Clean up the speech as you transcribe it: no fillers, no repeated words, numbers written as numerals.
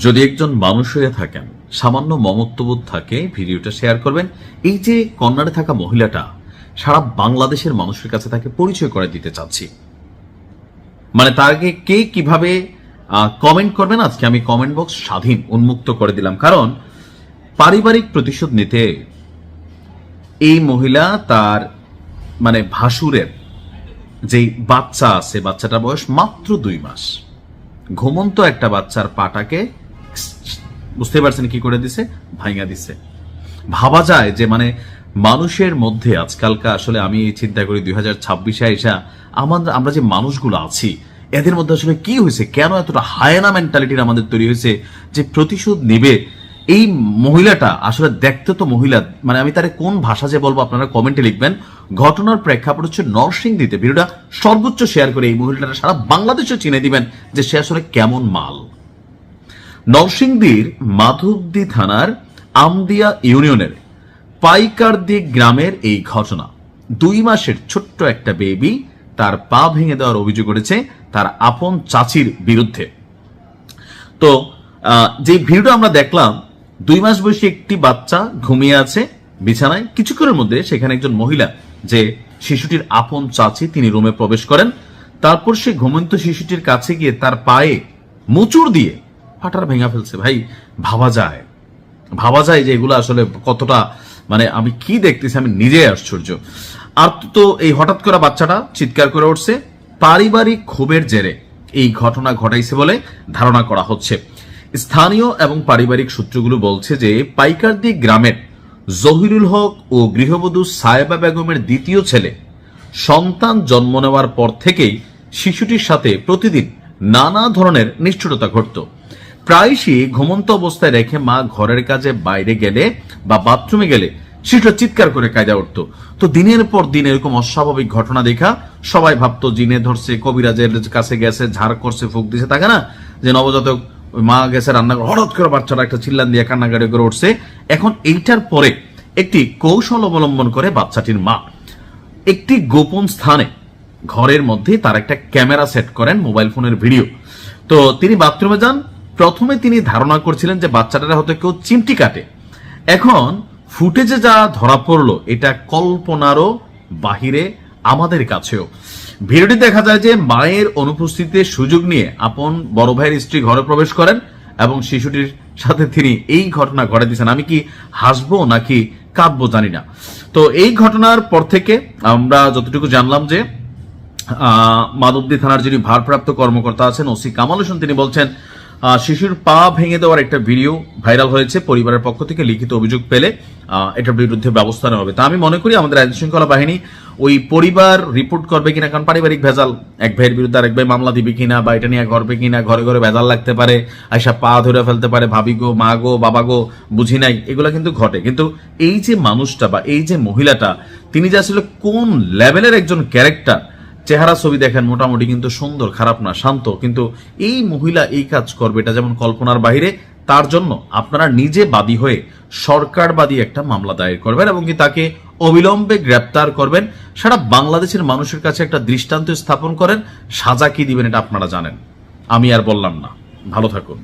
যদি একজন মানুষ হয়ে থাকেন, সামান্য মমত্ববোধ থাকে, ভিডিওটা শেয়ার করবেন। এই যে কর্নারে থাকা মহিলাটা, সারা বাংলাদেশের মানুষের কাছে তাকে পরিচয় করে দিতে চাচ্ছি। মানে তার আগে কে কিভাবে কমেন্ট করবেন, আজকে আমি কমেন্ট বক্স স্বাধীন উন্মুক্ত করে দিলাম। কারণ পারিবারিক প্রতিশোধ নিতে এই মহিলা তার মানে ভাসুরের যে বাচ্চা আছে, বাচ্চাটার বয়স মাত্র 2 মাস, ঘুমন্ত একটা বাচ্চার পাটাকে বুঝতে পারছেন কি করে দিছে, ভাঙা দিছে। ভাবা যায় যে মানে মানুষের মধ্যে আজকালকা আসলে আমি চিন্তা করি 2026-এ আইসা আমরা যে মানুষগুলো আছি এদের মধ্যে আসলে কি হয়েছে, কেন এতটা হায়না মেন্টালিটির আমাদের তৈরি হয়েছে যে প্রতিশোধ নিবে। এই মহিলাটা আসলে দেখতে তো মহিলা, মানে আমি তারে কোন ভাষা যে বলবো আপনারা কমেন্টে লিখবেন। ঘটনার প্রেক্ষাপট হচ্ছে নরসিংদীতে। ভিডিওটা সর্বোচ্চ শেয়ার করে এই মহিলাটা সারা বাংলাদেশে চিনে দিবেন যে সে আসলে কেমন মাল। নরসিংদীর মাধবদী থানার আমদিয়া ইউনিয়নের পাইকারদি গ্রামের এই ঘটনা। 2 মাসের ছোট্ট একটা বেবি তার পা ভেঙে দেওয়ার অভিযোগ করেছে তার আপন চাচির বিরুদ্ধে। তো যে ভিডিওটা আমরা দেখলাম, 2 মাস বয়সী একটি বাচ্চা ঘুমিয়ে আছে বিছানায়। কিছুক্ষণের মধ্যে সেখানে একজন মহিলা, যে শিশুটির আপন চাচি, তিনি রুমে প্রবেশ করেন। তারপর সে ঘুমন্ত শিশুটির কাছে গিয়ে তার পায়ে মোচড় দিয়ে ফাটার ভেঙা ফেলছে। ভাই ভাবা যায় যে এগুলো আসলে কতটা, মানে আমি কি দেখতেছি আমি নিজেই আশ্চর্য। আর তো এই হঠাৎ করে বাচ্চাটা চিৎকার করে উঠছে। পারিবারিক ক্ষোভের জেরে এই ঘটনা ঘটাইছে বলে ধারণা করা হচ্ছে। স্থানীয় এবং পারিবারিক সূত্রগুলো বলছে যে পাইকারদি গ্রামের জহিরুল হক ও গৃহবধূ সায়েবা বেগমের দ্বিতীয় ছেলে সন্তান জন্ম নেওয়ার পর থেকেই শিশুটির সাথে প্রতিদিন নানা ধরনের নিষ্ঠুরতা ঘটত। প্রায়শই ঘুমন্ত অবস্থায় রেখে মা ঘরের কাজে বাইরে গেলে বা বাথরুমে গেলে শিশুটা চিৎকার করে কায়দা উঠত। তো দিনের পর দিন এরকম অস্বাভাবিক ঘটনা দেখা সবাই ভাবতো জিনে ধরছে, কবিরাজের কাছে গেছে, ঝাড় করছে, ফুক দিছে, থাকে না যে নবজাতক মা গেছে রান্নাঘর, হঠাৎ করে বাচ্চারা একটা চিল্লান দিয়ে কান্নাকাটি করে উঠছে। এখন এইটার পরে একটি কৌশল অবলম্বন করে বাচ্চাটির মা একটি গোপন স্থানে ঘরের মধ্যে তার একটা ক্যামেরা সেট করেন, মোবাইল ফোনের ভিডিও। তো তিনি বাথরুমে যান। প্রথমে তিনি ধারণা করছিলেন যে বাচ্চাটার হয়তো কেউ চিমটি কাটে। এখন ফুটেজে যা ধরা পড়লো এটা কল্পনারও বাহিরে আমাদের কাছেও। ভিডিওটি দেখা যায় যে মায়ের অনুপস্থিতিতে সুযোগ নিয়ে আপন বড় ভাইয়ের স্ত্রী ঘরে প্রবেশ করেন এবং শিশুটির সাথে তিনি এই ঘটনা ঘটে দিয়েছেন। আমি কি হাসবো নাকি কাঁদবো জানি না। তো এই ঘটনার পর থেকে আমরা যতটুকু জানলাম যে মাধবদী থানার যিনি ভারপ্রাপ্ত কর্মকর্তা আছেন, ওসি কামাল হোসেন, তিনি বলছেন শিশুর পা ভেঙে দেওয়ার একটা ভিডিও ভাইরাল হয়েছে। পরিবারের পক্ষ থেকে লিখিত অভিযোগ পেলে এটার বিরুদ্ধে ব্যবস্থা নেওয়া হবে। তা আমি মনে করি আমাদের আইন শৃঙ্খলা বাহিনী ওই পরিবার রিপোর্ট করবে কিনা, কারণ পারিবারিক ভেজাল, এক ভাইয়ের বিরুদ্ধে আরেক ভাই মামলা দিবে কিনা, বা এটা নিয়ে করবে কিনা, ঘরে ঘরে ভেজাল লাগতে পারে, আইসা পা ধরে ফেলতে পারে, ভাবি গো, মা গো, বাবা গো, বুঝি নাই, এগুলা কিন্তু ঘটে। কিন্তু এই যে মানুষটা বা এই যে মহিলাটা, তিনি যে আসলে কোন লেভেলের একজন ক্যারেক্টার, চেহারা ছবি দেখেন মোটামুটি কিন্তু সুন্দর, খারাপ না, শান্ত, কিন্তু এই মহিলা এই কাজ করবে এটা যেমন কল্পনার বাইরে। তার জন্য আপনারা নিজে বাদী হয়ে সরকারবাদী একটা মামলা দায়ের করবেন এবং কি তাকে অবিলম্বে গ্রেপ্তার করবেন। সারা বাংলাদেশের মানুষের কাছে একটা দৃষ্টান্ত স্থাপন করেন। সাজা কি দিবেন এটা আপনারা জানেন, আমি আর বললাম না। ভালো থাকুন।